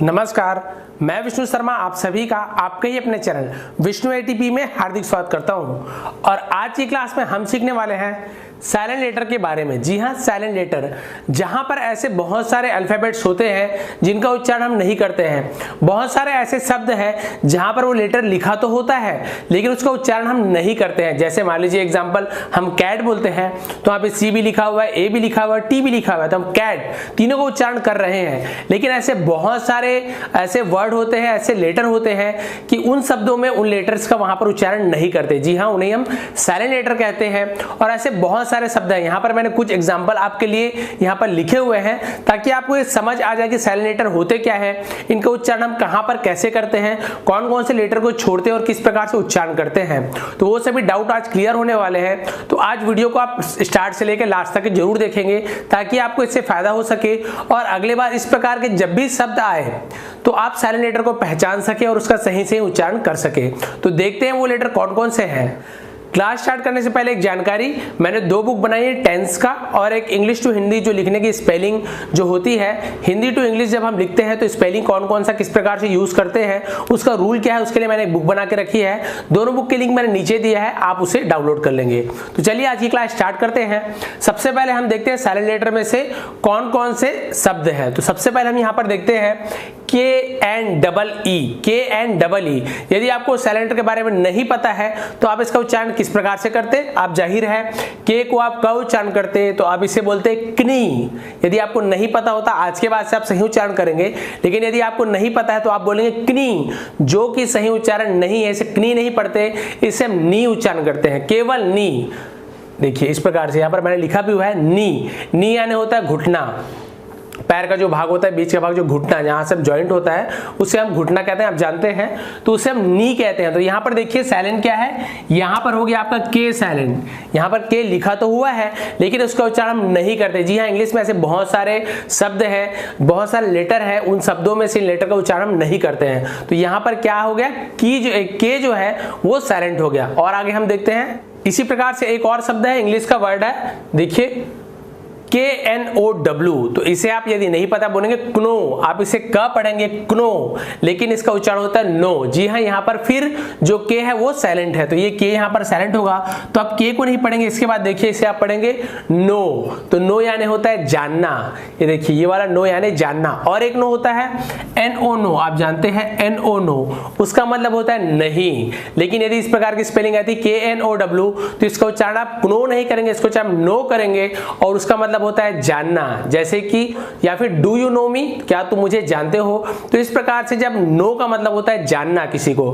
नमस्कार, मैं विष्णु शर्मा आप सभी का आपके ही अपने चैनल विष्णु एटीपी में हार्दिक स्वागत करता हूं। और आज की क्लास में हम सीखने वाले हैं साइलेंट लेटर के बारे में। जी हाँ, साइलेंट लेटर, जहां पर ऐसे बहुत सारे अल्फाबेट्स होते हैं जिनका उच्चारण हम नहीं करते हैं। बहुत सारे ऐसे शब्द हैं जहां पर वो लेटर लिखा तो होता है लेकिन उसका उच्चारण हम नहीं करते हैं। जैसे मान लीजिए एग्जाम्पल, हम कैट बोलते हैं तो वहां पे सी भी लिखा हुआ है, ए भी लिखा हुआ है, टी भी लिखा हुआ है, तो हम कैट तीनों को उच्चारण कर रहे हैं। लेकिन ऐसे बहुत सारे ऐसे वर्ड होते हैं, ऐसे लेटर होते हैं कि उन शब्दों में उन लेटर्स का वहां पर उच्चारण नहीं करते। जी हाँ, उन्हें हम साइलेंट लेटर कहते हैं। और ऐसे बहुत सारे शब्द हैं। यहाँ पर मैंने कुछ एग्जाम्पल आपके लिए यहाँ पर लिखे हुए हैं ताकि आपको ये समझ आ जाए कि साइलेंट लेटर होते क्या है, इनका उच्चारण हम कहाँ पर कैसे करते हैं, कौन कौन से लेटर को छोड़ते हैं और किस प्रकार से उच्चारण करते हैं। तो वो सभी डाउट आज क्लियर होने वाले हैं। तो आज वीडियो को आप स्टार्ट से लेकर लास्ट तक जरूर देखेंगे ताकि आपको इससे फायदा हो सके और अगले बार इस प्रकार के जब भी शब्द आए तो आप साइलेंट लेटर को पहचान सके और उसका सही से उच्चारण कर सके। तो देखते हैं वो लेटर कौन कौन से हैं। क्लास स्टार्ट करने से पहले एक जानकारी, मैंने दो बुक बनाई है, टेंस का और एक इंग्लिश टू हिंदी, जो लिखने की स्पेलिंग जो होती है हिंदी टू इंग्लिश जब हम लिखते हैं तो स्पेलिंग कौन कौन सा किस प्रकार से यूज करते हैं उसका रूल क्या है, उसके लिए मैंने एक बुक बना के रखी है। दोनों बुक के लिंक मैंने नीचे दिया है, आप उसे डाउनलोड कर लेंगे। तो चलिए आज की क्लास स्टार्ट करते हैं। सबसे पहले हम देखते हैं साइलेंट लेटर में से कौन कौन से शब्द हैं। तो सबसे पहले हम यहाँ पर देखते हैं के एन डबल ई। यदि आपको साइलेंट लेटर के बारे में नहीं पता है तो आप इसका उच्चारण किस प्रकार से करते, आप जाहिर है के को आप क उच्चारण करते हैं तो आप इसे बोलते हैं क्नी। यदि आपको नहीं पता होता, आज के बाद से आप सही उच्चारण करेंगे, लेकिन यदि आपको नहीं पता है तो आप बोलेंगे क्नी, जो कि सही उच्चारण नहीं है। इसे क्नी नहीं पढ़ते, इसे हम नी उच्चारण करते हैं, केवल नी। देखिए इस प्रकार से यहाँ पर मैंने लिखा भी हुआ है नी यानी होता है घुटना, पैर का जो भाग होता है, बीच का भाग जो घुटना, जहां से जॉइंट होता है उसे हम घुटना कहते हैं, आप जानते हैं, तो उसे हम नी कहते हैं। तो यहाँ पर देखिए साइलेंट क्या है, यहाँ पर हो गया आपका के साइलेंट। यहाँ पर के लिखा तो हुआ है लेकिन उसका उच्चारण हम नहीं करते। जी हाँ, इंग्लिश में ऐसे बहुत सारे शब्द हैं, बहुत सारे लेटर हैं, उन शब्दों में से लेटर का उच्चारण हम नहीं करते हैं। तो यहाँ पर क्या हो गया, के जो है वो साइलेंट हो गया। और आगे हम देखते हैं इसी प्रकार से एक और शब्द है, इंग्लिश का वर्ड है, देखिए KNOW। तो इसे आप यदि नहीं पता बोलेंगे क्नो, आप इसे क पढ़ेंगे क्नो, लेकिन इसका उच्चारण होता है नो। जी हाँ, यहाँ पर फिर जो के है वो साइलेंट है, तो ये के यहाँ पर साइलेंट होगा, तो आप के को नहीं पढ़ेंगे। इसके बाद देखिए इसे आप पढ़ेंगे नो, तो नो यानी होता है जानना। ये देखिए ये वाला नो यानी जानना। और एक नो होता है NO नो, आप जानते हैं NO नो, उसका मतलब होता है नहीं। लेकिन यदि इस प्रकार की स्पेलिंग आती है KNOW तो इसका उच्चारण आप क्नो नहीं करेंगे, इसको उच्चारण नो करेंगे और उसका मतलब होता है जानना। जैसे कि या फिर डू यू नो मी, क्या तुम मुझे जानते हो। तो इस प्रकार से जब नो का मतलब होता है जानना किसी को।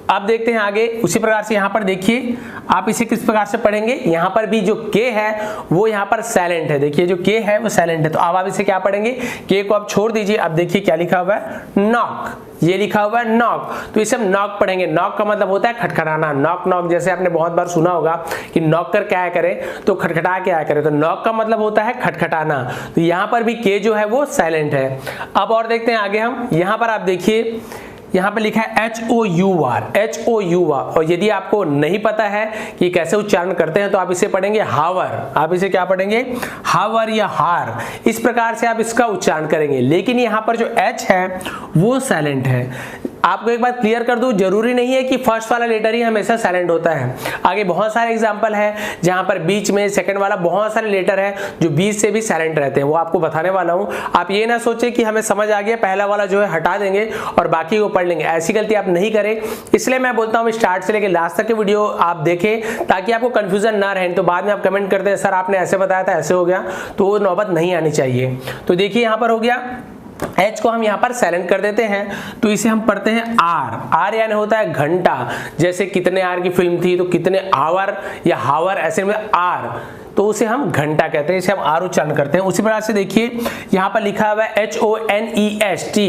अब देखते हैं आगे, उसी प्रकार से यहाँ पर देखिए आप इसे किस प्रकार से पढ़ेंगे। यहाँ पर भी जो के है वो यहाँ पर साइलेंट है, देखिए जो के है वो साइलेंट है। तो अब आप इसे क्या पढ़ेंगे, के को आप छोड़ दीजिए। अब देखिए क्या लिखा हुआ है, नॉक, ये लिखा हुआ है नॉक, तो इसे हम नॉक पढ़ेंगे। नॉक का मतलब होता है खटखटाना, नॉक नॉक, जैसे आपने बहुत बार सुना होगा कि नॉक कर क्या करे तो खटखटा के आया करे, तो नॉक का मतलब होता है खटखटाना। तो यहाँ पर भी के जो है वो साइलेंट है। अब और देखते हैं आगे हम, यहाँ पर आप देखिए यहाँ पे लिखा है HOUR। और यदि आपको नहीं पता है कि कैसे उच्चारण करते हैं तो आप इसे पढ़ेंगे हावर। आप इसे क्या पढ़ेंगे, हावर या हार, इस प्रकार से आप इसका उच्चारण करेंगे। लेकिन यहाँ पर जो H है वो साइलेंट है। आपको एक बात क्लियर कर दूं, जरूरी नहीं है कि फर्स्ट वाला लेटर ही हमेशा साइलेंट होता है। आगे बहुत सारे एग्जांपल है जहां पर बीच में सेकंड वाला बहुत सारे लेटर है जो बीच से भी साइलेंट रहते हैं, वो आपको बताने वाला हूं। आप ये ना सोचे कि हमें समझ आ गया, पहला वाला जो है हटा देंगे और बाकी को पढ़ लेंगे, ऐसी गलती आप नहीं करें। इसलिए मैं बोलता हूं स्टार्ट से लेकर लास्ट तक के वीडियो आप देखें ताकि आपको कंफ्यूजन ना रहे। तो बाद में आप कमेंट करते हैं सर आपने ऐसे बताया था ऐसे हो गया, तो वो नौबत नहीं आनी चाहिए। तो देखिए यहाँ पर हो गया, H को हम यहाँ पर साइलेंट कर देते हैं, तो इसे हम पढ़ते हैं R यानी होता है घंटा। जैसे कितने आर की फिल्म थी तो कितने आवर या हावर, ऐसे में R, तो उसे हम घंटा कहते हैं, इसे हम आर उच्चारण करते हैं। उसी प्रकार से देखिए यहाँ पर लिखा हुआ है HONEST,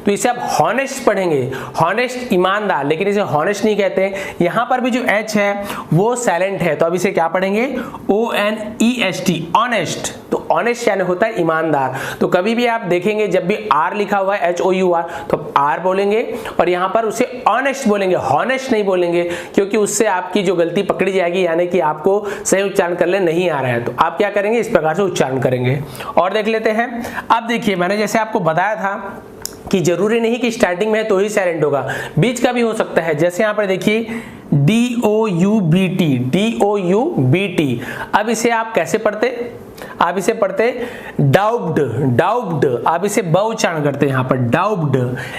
तो इसे आप हॉनेस्ट पढ़ेंगे, हॉनेस्ट ईमानदार, लेकिन इसे हॉनेस्ट नहीं कहते। यहाँ पर भी जो H है वो साइलेंट है, तो अब इसे क्या पढ़ेंगे, ONEST, ऑनेस्ट। तो ऑनेस्ट यानी होता है ईमानदार। तो कभी भी आप देखेंगे जब भी आर लिखा हुआ है HOUR तो आर बोलेंगे और यहाँ पर उसे ऑनेस्ट बोलेंगे, हॉनेस्ट नहीं बोलेंगे, क्योंकि उससे आपकी जो गलती पकड़ी जाएगी, यानी कि आपको सही उच्चारण करने नहीं आ रहा है। तो आप क्या करेंगे, इस प्रकार से उच्चारण करेंगे। और देख लेते हैं। अब देखिए मैंने जैसे आपको बताया था कि जरूरी नहीं कि स्टार्टिंग में है तो ही साइलेंट होगा, बीच का भी हो सकता है। जैसे यहां पर देखिए DOUBT। अब इसे आप कैसे पढ़ते, आप इसे पढ़ते डाउब्ड, आप इसे ब उच्चारण करते हैं यहाँ पर डाउब्ड।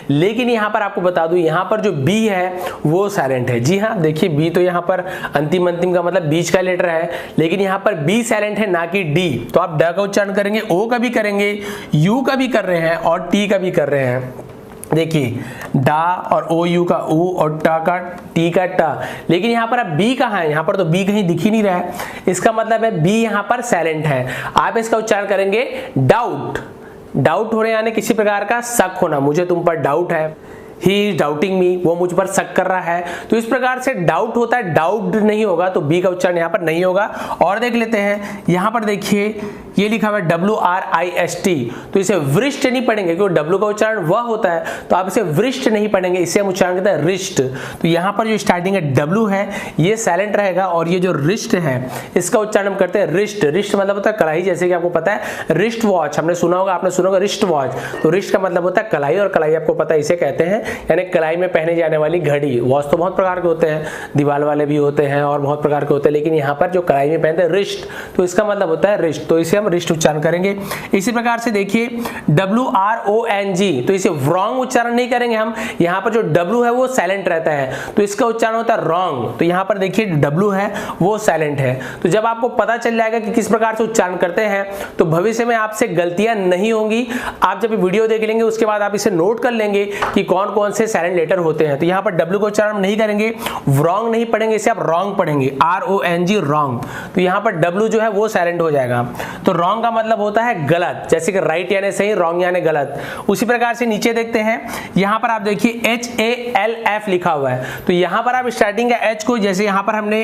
लेकिन यहाँ पर आपको बता दूं, यहाँ पर जो बी है वो साइलेंट है। जी हाँ, देखिए बी तो यहाँ पर अंतिम का मतलब बीच का लेटर है, लेकिन यहाँ पर बी साइलेंट है ना कि डी। तो आप ड का उच्चारण करेंगे, ओ का भी करेंगे, यू का भी कर रहे हैं और टी का भी कर रहे हैं। देखिए डा और ओ यू का ऊ और टा का टी का टा। लेकिन यहाँ पर अब बी कहाँ है, यहाँ पर तो बी कहीं दिख ही नहीं रहा है, इसका मतलब है बी यहाँ पर साइलेंट है। आप इसका उच्चारण करेंगे डाउट, डाउट होने यानी किसी प्रकार का शक होना, मुझे तुम पर डाउट है, ही इज डाउटिंग मी, वो मुझ पर शक कर रहा है। तो इस प्रकार से डाउट होता है, डाउट नहीं होगा, तो बी का उच्चारण यहाँ पर नहीं होगा। और देख लेते हैं, यहाँ पर देखिए ये लिखा हुआ है WRIST, तो इसे वृष्ट नहीं पढ़ेंगे क्योंकि W का उच्चारण वह होता है, तो आप इसे वृष्ट नहीं पढ़ेंगे, इसे हम उच्चारण करते हैं रिष्ट। तो यहाँ पर जो स्टार्टिंग है W है ये साइलेंट रहेगा, और ये जो रिष्ट है इसका उच्चारण हम करते हैं रिष्ट। रिष्ट मतलब होता है कलाई, जैसे कि आपको पता है रिष्ट वॉच हमने सुना होगा, आपने सुना होगा रिष्ट वॉच, तो रिष्ट का मतलब होता है कलाई, और कलाई आपको पता है इसे कहते हैं, यानी कलाई में पहने जाने वाली घड़ी। वॉच तो बहुत प्रकार के होते हैं, दीवार वाले भी होते हैं और बहुत प्रकार के होते हैं, लेकिन यहाँ पर जो कलाई में पहनते हैं रिष्ट, तो इसका मतलब होता है रिष्ट, तो इसे हम रिष्ट उच्चारण करेंगे। इसी प्रकार से देखिए WRONG, तो इसे रॉन्ग उच्चारण नहीं करेंगे हम, यहाँ पर जो W है वो साइलेंट रहता है, तो इसका उच्चारण होता है रॉन्ग। तो यहाँ पर देखिए W है वो साइलेंट है। तो जब आपको पता चल जाएगा कि किस प्रकार से उच्चारण करते हैं, तो भविष्य में आपसे गलतियां नहीं होंगी। आप जब वीडियो देख लेंगे उसके बाद आप इसे नोट कर लेंगे कि कौन कौन से साइलेंट लेटर होते हैं। तो यहाँ पर W का उच्चारण नहीं करेंगे, रॉन्ग नहीं पढ़ेंगे, इसे आप रॉन्ग पढ़ेंगे, RONG रॉन्ग। तो यहाँ पर W जो है वो साइलेंट हो जाएगा। तो रॉन्ग का मतलब होता है गलत, जैसे कि राइट यानी सही, रॉन्ग यानी गलत। उसी प्रकार से नीचे देखते हैं, यहाँ पर आप देखिए HALF लिखा हुआ है, तो यहाँ पर आप स्टार्टिंग का H को, जैसे यहाँ पर हमने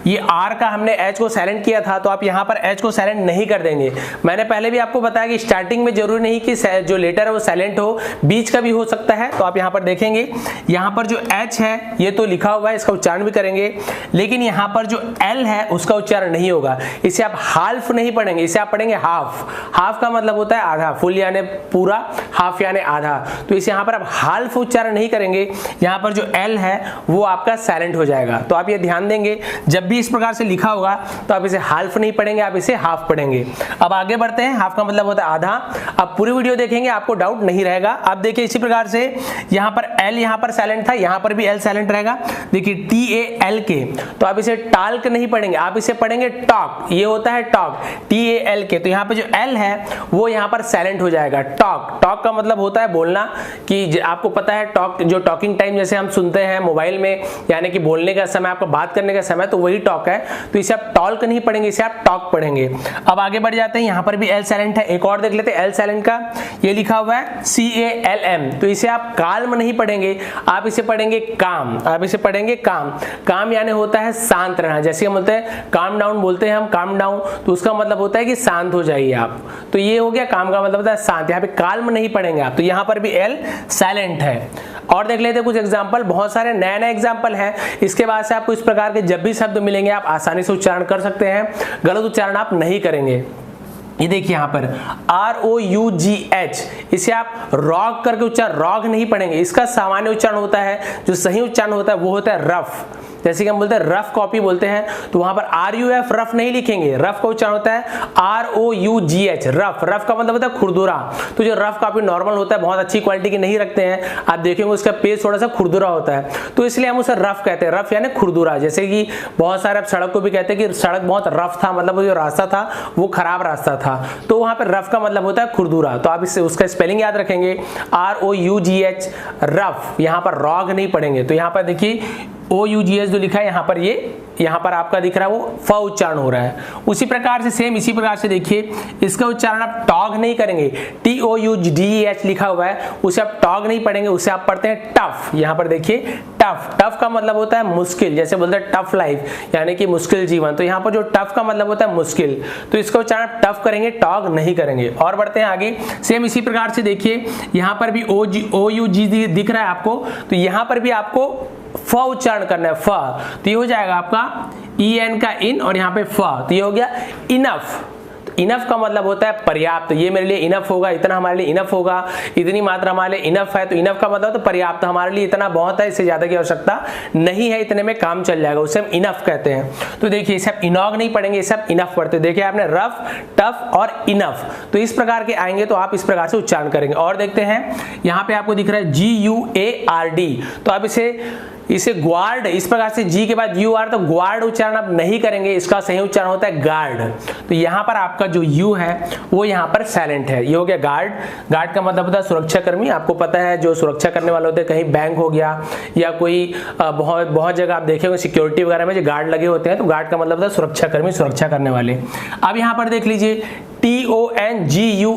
ये R का हमने H को साइलेंट किया था, तो आप यहाँ पर H को साइलेंट नहीं कर देंगे। मैंने पहले भी आपको बताया कि स्टार्टिंग में जरूरी नहीं कि जो लेटर है वो साइलेंट हो, बीच का भी हो सकता है। तो आप यहाँ पर देखेंगे, यहाँ पर जो H है ये तो लिखा हुआ है, इसका उच्चारण भी करेंगे, लेकिन यहाँ पर जो L है उसका उच्चारण नहीं होगा। इसे आप हाल्फ नहीं पढ़ेंगे, इसे आप पढ़ेंगे हाफ। हाफ का मतलब होता है आधा, फुल यानी पूरा, हाफ यानी आधा। तो इसे यहाँ पर आप हाल्फ उच्चारण नहीं करेंगे, यहाँ पर जो L है वो आपका साइलेंट हो जाएगा। तो आप ये ध्यान देंगे, जब भी इस प्रकार से लिखा होगा तो आप इसे हाल्फ नहीं पढ़ेंगे, आप इसे हाफ पढ़ेंगे। अब आगे बढ़ते हैं, हाफ का मतलब होता है आधा। अब पूरी वीडियो देखेंगे, आपको डाउट नहीं रहेगा। अब देखिए इसी प्रकार से यहाँ पर L यहाँ पर साइलेंट था, यहाँ पर भी L साइलेंट रहेगा। देखिए TALK, तो आप इसे टाल्क नहीं पढ़ेंगे, आप इसे पढ़ेंगे टॉक, ये होता है टॉक, TALK। तो यहाँ पे जो L है वो यहाँ पर साइलेंट हो जाएगा, टॉक। टॉक का मतलब होता है बोलना, कि आपको पता है टॉक, जो टॉकिंग टाइम जैसे हम सुनते हैं मोबाइल में, यानी कि बोलने का समय, आपको बात करने का समय, तो वही टॉक है। तो इसे आप टॉल्क नहीं पढ़ेंगे, इसे आप टॉक पढ़ेंगे। अब आगे बढ़ जाते हैं, यहाँ पर भी L साइलेंट है। एक और देख लेते हैं L साइलेंट का, ये लिखा हुआ है CALM, तो इसे आप काल्म नहीं पढ़ेंगे, आप इसे पढ़ेंगे काम, आप इसे पढ़ेंगे काम। काम यानी होता है शांत रहना, जैसे हम बोलते हैं काम डाउन, बोलते हैं हम काम डाउन, तो उसका मतलब होता है कि शांत हो जाइए आप। तो ये हो गया काम का मतलब होता है शांत, यहाँ पे काल्म नहीं पढ़ेंगे आप, तो यहाँ पर भी L साइलेंट है। और देख लेते हैं कुछ एग्जाम्पल, बहुत सारे नए नए एग्जाम्पल हैं। इसके बाद से आपको इस प्रकार के जब भी शब्द मिलेंगे आप आसानी से उच्चारण कर सकते हैं, गलत उच्चारण आप नहीं करेंगे। ये देखिए यहाँ पर ROUGH, इसे आप रॉग करके उच्चारण, रॉग नहीं पढ़ेंगे, इसका सामान्य उच्चारण होता है, जो सही उच्चारण होता है वो होता है रफ। जैसे कि हम बोलते हैं रफ कॉपी बोलते हैं, तो वहां पर RUF रफ नहीं लिखेंगे, रफ का उच्चारण होता है ROUGH रफ। रफ का मतलब होता है खुरदुरा। तो जो रफ कॉपी नॉर्मल होता है, बहुत अच्छी क्वालिटी की नहीं रखते हैं, आप देखेंगे उसका पेज थोड़ा सा खुरदुरा होता है, तो इसलिए हम उसे रफ कहते हैं। रफ यानी खुरदुरा, जैसे कि बहुत सारे सड़क को भी कहते हैं कि सड़क बहुत रफ था, मतलब जो रास्ता था वो खराब रास्ता था, तो वहां पर रफ का मतलब होता है खुरदुरा। तो आप इससे उसका स्पेलिंग याद रखेंगे, ROUGH रफ, यहाँ पर रॉग नहीं पढ़ेंगे। तो यहाँ पर देखिए OUGH जो लिखा है यहाँ पर, ये यहाँ पर आपका दिख रहा है वो फ उच्चारण हो रहा है। उसी प्रकार से सेम इसी प्रकार से देखिए, इसका उच्चारण आप टॉग नहीं करेंगे, TOUGH लिखा हुआ है, उसे आप टॉग नहीं पढ़ेंगे, उसे आप पढ़ते हैं टफ। यहाँ पर देखिए टफ, टफ का मतलब होता है मुश्किल, जैसे बोलते हैं टफ लाइफ यानी कि मुश्किल जीवन, तो यहाँ पर जो टफ का मतलब होता है मुश्किल, तो इसका उच्चारण टफ करेंगे, टॉग नहीं करेंगे। और बढ़ते हैं आगे, सेम इसी प्रकार से देखिए, यहाँ पर भी OUG दिख रहा है आपको, तो यहाँ पर भी आपको फ उच्चारण करना है, फ। तो ये हो जाएगा आपका EN का इन, और यहाँ पे फ, तो ये हो गया इनफ। इनफ का मतलब होता है पर्याप्त, ये मेरे लिए इनफ होगा, इतना हमारे लिए इनफ होगा, इतनी मात्रा हमारे लिए इनफ है। तो इनफ का मतलब तो पर्याप्त, हमारे लिए इतना बहुत है, इससे ज्यादा की आवश्यकता नहीं है, इतने में काम चल जाएगा, उसे हम इनफ कहते हैं। तो देखिए इसे आप इनॉग नहीं पढ़ेंगे, इसे आप इनफ पढ़ते हैं। देखिए आपने रफ, टफ और इनफ, तो इस प्रकार के आएंगे तो आप इस प्रकार से उच्चारण करेंगे। और देखते हैं यहाँ पे आपको दिख रहा है GUARD, तो आप इसे ग्वार्ड, इस प्रकार से जी के बाद UR, तो ग्वार्ड उच्चारण आप नहीं करेंगे, इसका सही उच्चारण होता है गार्ड। तो यहाँ पर आपका जो U है वो यहाँ पर साइलेंट है, ये हो गया गार्ड। गार्ड का मतलब होता है सुरक्षा कर्मी, आपको पता है जो सुरक्षा करने वाले होते हैं, कहीं बैंक हो गया या कोई बहुत जगह आप देखेंगे सिक्योरिटी वगैरह में जो गार्ड लगे होते हैं, तो गार्ड का मतलब होता है सुरक्षा कर्मी, सुरक्षा करने वाले। अब यहाँ पर देख लीजिए TONGUE,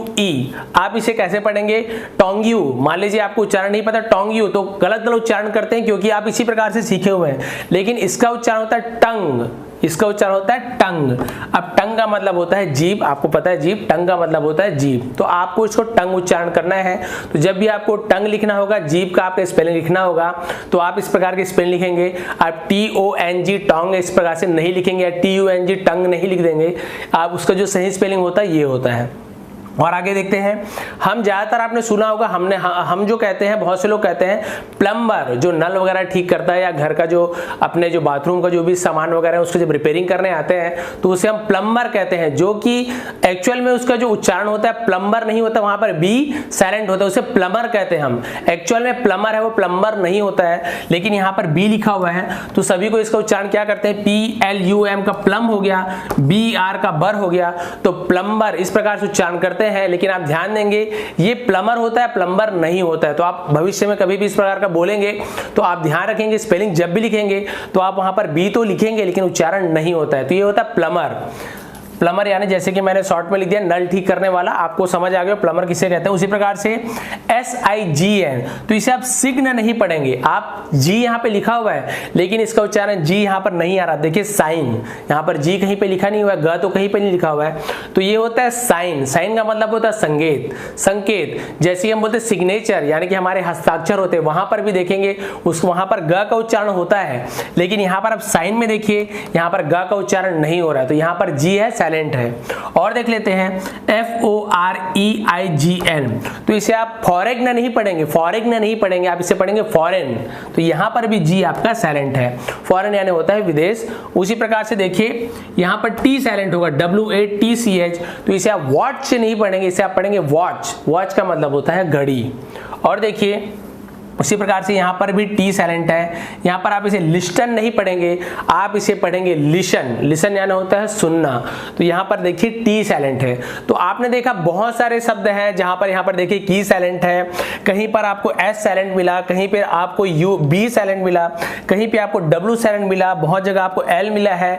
आप इसे कैसे पढ़ेंगे? टोंग्यू। मान लीजिए आपको उच्चारण नहीं पता टोंग्यू, तो गलत उच्चारण करते हैं क्योंकि आप इसी प्रकार से सीखे हुए हैं, लेकिन इसका उच्चारण होता है टंग, इसका उच्चारण होता है टंग। अब टंग का मतलब होता है जीभ, आपको पता है जीभ, टंग का मतलब होता है जीभ, तो आपको इसको टंग उच्चारण करना है। तो जब भी आपको टंग लिखना होगा, जीभ का आपका स्पेलिंग लिखना होगा, तो आप इस प्रकार के स्पेलिंग लिखेंगे। आप TONG टोंग इस प्रकार से नहीं लिखेंगे, या TUNG टंग नहीं लिख देंगे, आप उसका जो सही स्पेलिंग होता है ये होता है। और आगे देखते हैं, हम ज्यादातर आपने सुना होगा, हम जो कहते हैं, बहुत से लोग कहते हैं प्लम्बर, जो नल वगैरह ठीक करता है या घर का जो अपने जो बाथरूम का जो भी सामान वगैरह है उसको जब रिपेयरिंग करने आते हैं तो उसे हम प्लम्बर कहते हैं, जो कि एक्चुअल में उसका जो उच्चारण होता है प्लम्बर नहीं होता, वहां पर बी साइलेंट होता है, उसे प्लम्बर कहते हैं हम। एक्चुअल में प्लम्बर है वो प्लम्बर नहीं होता है, लेकिन यहाँ पर बी लिखा हुआ है, तो सभी को इसका उच्चारण क्या करते हैं? PLUM का प्लम हो गया, BR का बर हो गया, तो प्लम्बर इस प्रकार से उच्चारण करते हैं। लेकिन आप ध्यान देंगे ये प्लम्बर होता है, प्लम्बर नहीं होता है। तो आप भविष्य में कभी भी इस प्रकार का बोलेंगे तो आप ध्यान रखेंगे, स्पेलिंग जब भी लिखेंगे तो आप वहां पर बी तो लिखेंगे लेकिन उच्चारण नहीं होता है, तो ये होता है प्लमर। प्लमर यानी जैसे कि मैंने शॉर्ट में लिख दिया नल ठीक करने वाला, आपको समझ आ गया प्लमर किसे कहते हैं। उसी प्रकार से SIGN, तो इसे आप सिग्न नहीं पढ़ेंगे, आप जी यहाँ पे लिखा हुआ है लेकिन इसका उच्चारण जी यहाँ पर नहीं आ रहा, देखिए साइन, यहाँ पर जी कहीं पे लिखा नहीं हुआ है, ग तो कहीं पे नहीं लिखा हुआ है, तो ये होता है साइन। साइन का मतलब होता है संकेत, संकेत। जैसे हम बोलते हैं सिग्नेचर, यानी कि हमारे हस्ताक्षर होते हैं, वहां पर भी देखेंगे उसको वहां पर ग का उच्चारण होता है, लेकिन यहाँ पर आप साइन में देखिए यहाँ पर ग का उच्चारण नहीं हो रहा है, तो यहाँ पर जी है, साइलेंट है। और देख लेते हैं FOREIGN, तो इसे आप फॉरेन नहीं पढ़ेंगे, फॉरेन नहीं पढ़ेंगे, आप इसे पढ़ेंगे फॉरेन, तो यहां पर भी जी आपका साइलेंट है। फॉरेन यानी होता है विदेश। उसी प्रकार से देखिए यहां पर टी साइलेंट होगा, WATCH, तो इसे आप वॉच से नहीं पढ़ेंगे, इसे आप पढ़ेंगे वॉच। वॉच का मतलब होता है घड़ी। और देखिए उसी प्रकार से यहाँ पर भी टी साइलेंट है, यहाँ पर आप इसे लिस्टन नहीं पढ़ेंगे, आप इसे पढ़ेंगे लिसन। लिसन यानी होता है सुनना, तो यहाँ पर देखिए टी साइलेंट है। तो आपने देखा बहुत सारे शब्द हैं जहाँ पर यहाँ पर देखिए की साइलेंट है, कहीं पर आपको एस साइलेंट मिला, कहीं पर आपको बी साइलेंट मिला, कहीं पे आपको डब्ल्यू साइलेंट मिला, बहुत जगह आपको एल मिला है,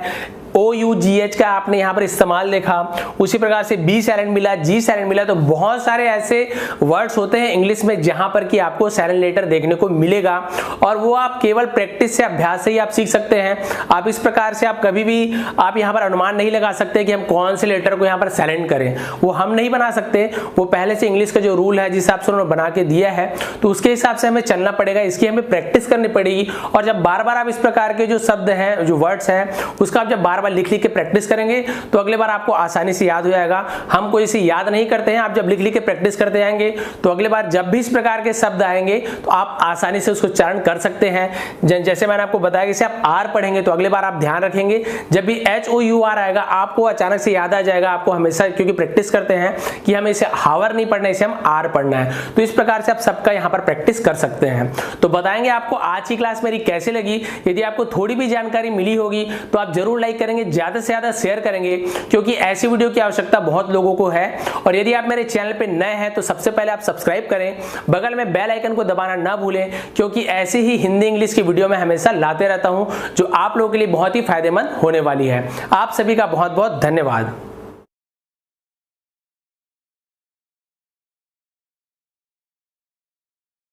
OUGH का आपने यहाँ पर इस्तेमाल देखा। उसी प्रकार से बी साइलेंट मिला, जी साइलेंट मिला, तो बहुत सारे ऐसे वर्ड्स होते हैं इंग्लिश में जहां पर कि आपको साइलेंट लेटर देखने को मिलेगा, और वो आप केवल प्रैक्टिस से, अभ्यास से ही आप सीख सकते हैं। आप इस प्रकार से आप कभी भी आप यहाँ पर अनुमान नहीं लगा सकते कि हम कौन से लेटर को यहाँ पर साइलेंट करें, वो हम नहीं बना सकते, वो पहले से इंग्लिश का जो रूल है जिस हिसाब से उन्होंने बना के दिया है तो उसके हिसाब से हमें चलना पड़ेगा, इसकी हमें प्रैक्टिस करनी पड़ेगी। और जब बार बार आप इस प्रकार के जो शब्द हैं, जो वर्ड्स हैं, उसका आप जब बार बार लिख के प्रैक्टिस करेंगे तो अगले बार आपको आसानी से याद हो जाएगा। हम कोई इसे याद नहीं करते हैं, आप जब लिख के प्रैक्टिस करते जाएंगे तो अगले बार जब भी इस प्रकार के शब्द आएंगे तो आप आसानी से उसको उच्चारण कर सकते हैं। जैसे मैंने आपको बताया कि इसे आप आर पढ़ेंगे तो अगले बार आप ध्यान रखेंगे जब भी HOUR आएगा आपको अचानक से याद आ जाएगा, आपको हमेशा, क्योंकि प्रैक्टिस करते हैं कि हमें इसे हावर नहीं पढ़ना, इसे हम आर पढ़ना है। तो इस प्रकार से आप सबका यहाँ पर प्रैक्टिस कर सकते हैं। तो बताएंगे आपको आज की क्लास मेरी कैसे लगी। यदि आपको थोड़ी भी जानकारी मिली होगी तो आप जरूर लाइक करेंगे, ज्यादा से ज्यादा शेयर करेंगे, क्योंकि ऐसी वीडियो की आवश्यकता बहुत लोगों को है। और यदि आप मेरे चैनल पे नए हैं तो सबसे पहले आप सब्सक्राइब करें, बगल में बेल आइकन को दबाना ना भूलें, क्योंकि ऐसे ही हिंदी इंग्लिश की वीडियो मैं हमेशा लाते रहता हूं जो आप लोगों के लिए बहुत ही फायदेमंद होने वाली है। आप सभी का बहुत बहुत धन्यवाद।